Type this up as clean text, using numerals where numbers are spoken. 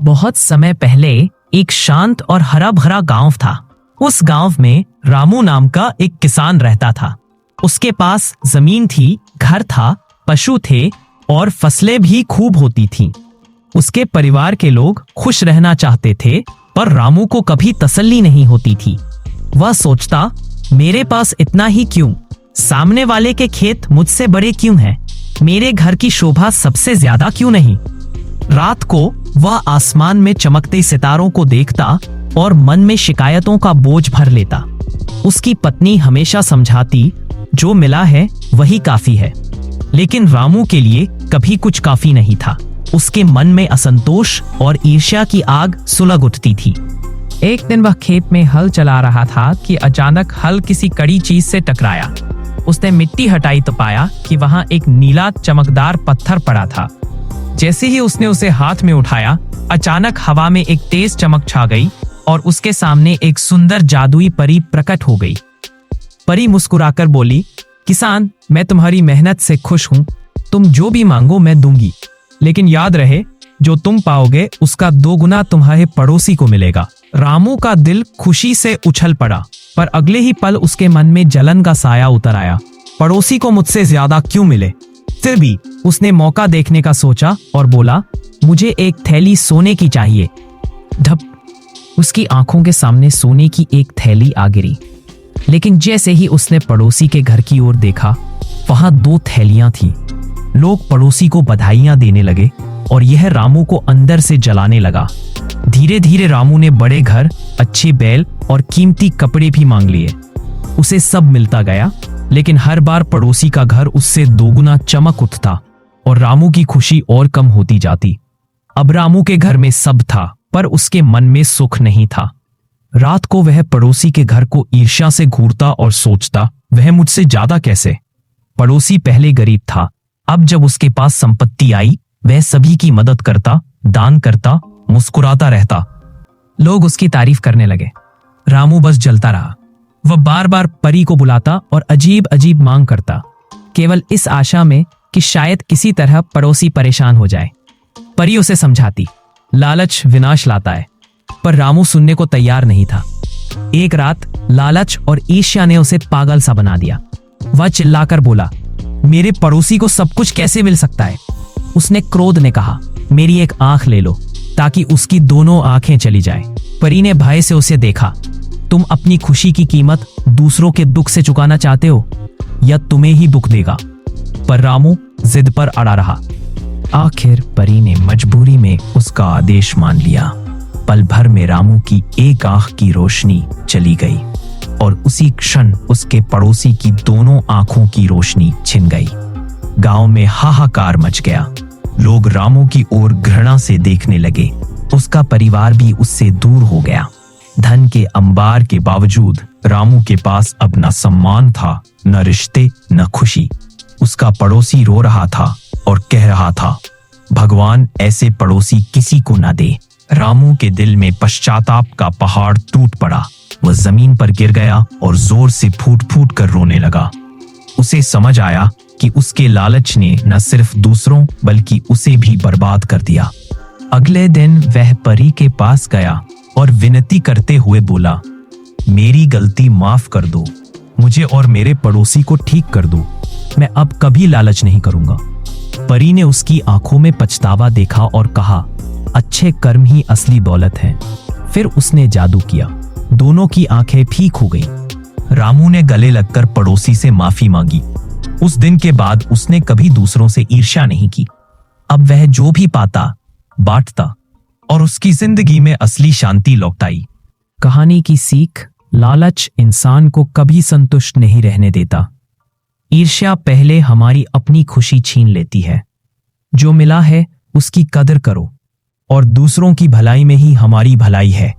बहुत समय पहले एक शांत और हरा भरा गांव था। उस गांव में रामू नाम का एक किसान रहता था। उसके पास जमीन थी, घर था, पशु थे और फसलें भी खूब होती थीं। उसके परिवार के लोग खुश रहना चाहते थे, पर रामू को कभी तसल्ली नहीं होती थी। वह सोचता, मेरे पास इतना ही क्यों? सामने वाले के खेत मुझसे बड़े क्यों हैं? मेरे घर की शोभा सबसे ज्यादा क्यों नहीं? रात को वह आसमान में चमकते सितारों को देखता और मन में शिकायतों का बोझ भर लेता। उसकी पत्नी हमेशा समझाती, जो मिला है वही काफी है। लेकिन रामू के लिए कभी कुछ काफी नहीं था। उसके मन में असंतोष और ईर्ष्या की आग सुलग उठती थी। एक दिन वह खेत में हल चला रहा था कि अचानक हल किसी कड़ी चीज से टकराया। उसने मिट्टी हटाई तो पाया कि वहां एक नीला चमकदार पत्थर पड़ा था। जैसे ही उसने उसे हाथ में उठाया, अचानक हवा में एक तेज चमक छा गई और उसके सामने एक सुंदर जादुई परी प्रकट हो गई। परी मुस्कुराकर बोली, किसान, मैं तुम्हारी मेहनत से खुश हूं। तुम जो भी मांगो मैं दूंगी, लेकिन याद रहे, जो तुम पाओगे उसका 2 गुना तुम्हारे पड़ोसी को मिलेगा। रामू का दिल खुशी से उछल पड़ा, पर अगले ही पल उसके मन में जलन का साया उतर आया। पड़ोसी को मुझसे ज्यादा क्यों मिले? फिर भी उसने मौका देखने का सोचा और बोला, मुझे एक थैली सोने की चाहिए। ढप, उसकी आंखों के सामने सोने की एक थैली आ गिरी। लेकिन जैसे ही उसने पड़ोसी के घर की ओर देखा, वहां 2 थैलियां थीं। लोग पड़ोसी को बधाइयां देने लगे और यह रामू को अंदर से जलाने लगा। धीरे धीरे रामू ने बड़े घर, अच्छे बैल और कीमती कपड़े भी मांग लिए। उसे सब मिलता गया, लेकिन हर बार पड़ोसी का घर उससे 2 गुना चमक उठता और रामू की खुशी और कम होती जाती। अब रामू के घर में सब था, पर उसके मन में सुख नहीं था। रात को वह पड़ोसी के घर को ईर्ष्या से घूरता और सोचता, वह मुझसे ज्यादा कैसे? पड़ोसी पहले गरीब था, अब जब उसके पास संपत्ति आई, वह सभी की मदद करता, दान करता, मुस्कुराता रहता। लोग उसकी तारीफ करने लगे। रामू बस जलता रहा। वह बार बार परी को बुलाता और अजीब अजीब मांग करता, केवल इस आशा में कि शायद किसी तरह पड़ोसी परेशान हो जाए। परी उसे समझाती, लालच विनाश लाता है, पर रामू सुनने को तैयार नहीं था। एक रात लालच और ईर्ष्या ने उसे पागल सा बना दिया। वह चिल्लाकर बोला, मेरे पड़ोसी को सब कुछ कैसे मिल सकता है? उसने क्रोध ने कहा, मेरी एक आंख ले लो ताकि उसकी दोनों आंखें चली जाएं। परी ने भय से उसे देखा। तुम अपनी खुशी की कीमत दूसरों के दुख से चुकाना चाहते हो, या तुम्हें ही दुख देगा? पर रामू जिद पर अड़ा रहा। आखिर परी ने मजबूरी में उसका आदेश मान लिया। पल भर में रामू की एक आंख की रोशनी चली गई और उसी क्षण उसके पड़ोसी की दोनों आंखों की रोशनी छिन गई। गांव में हाहाकार मच गया। लोग रामू की ओर घृणा से देखने लगे। उसका परिवार भी उससे दूर हो गया। धन के अंबार के बावजूद रामू के पास अब न सम्मान था, न रिश्ते, न खुशी। उसका पड़ोसी रो रहा था और कह रहा था, भगवान ऐसे पड़ोसी किसी को न दे। रामू के दिल में पश्चाताप का पहाड़ टूट पड़ा। वह जमीन पर गिर गया और जोर से फूट फूट कर रोने लगा। उसे समझ आया कि उसके लालच ने न सिर्फ दूसरों बल्कि उसे भी बर्बाद कर दिया। अगले दिन वह परी के पास गया और विनती करते हुए बोला, मेरी गलती माफ कर दो, मुझे और मेरे पड़ोसी को ठीक कर दो। मैं अब कभी लालच नहीं करूंगा। परी ने उसकी आंखों में पछतावा देखा और कहा, अच्छे कर्म ही असली दौलत हैं। फिर उसने जादू किया। दोनों की आंखें ठीक हो गईं। रामू ने गले लगकर पड़ोसी से माफी मांगी। उस दिन के बाद उसने कभी दूसरों से ईर्ष्या नहीं की। अब वह जो भी पाता बांटता और उसकी जिंदगी में असली शांति लौट आई। कहानी की सीख, लालच इंसान को कभी संतुष्ट नहीं रहने देता। ईर्ष्या पहले हमारी अपनी खुशी छीन लेती है। जो मिला है उसकी कदर करो और दूसरों की भलाई में ही हमारी भलाई है। ...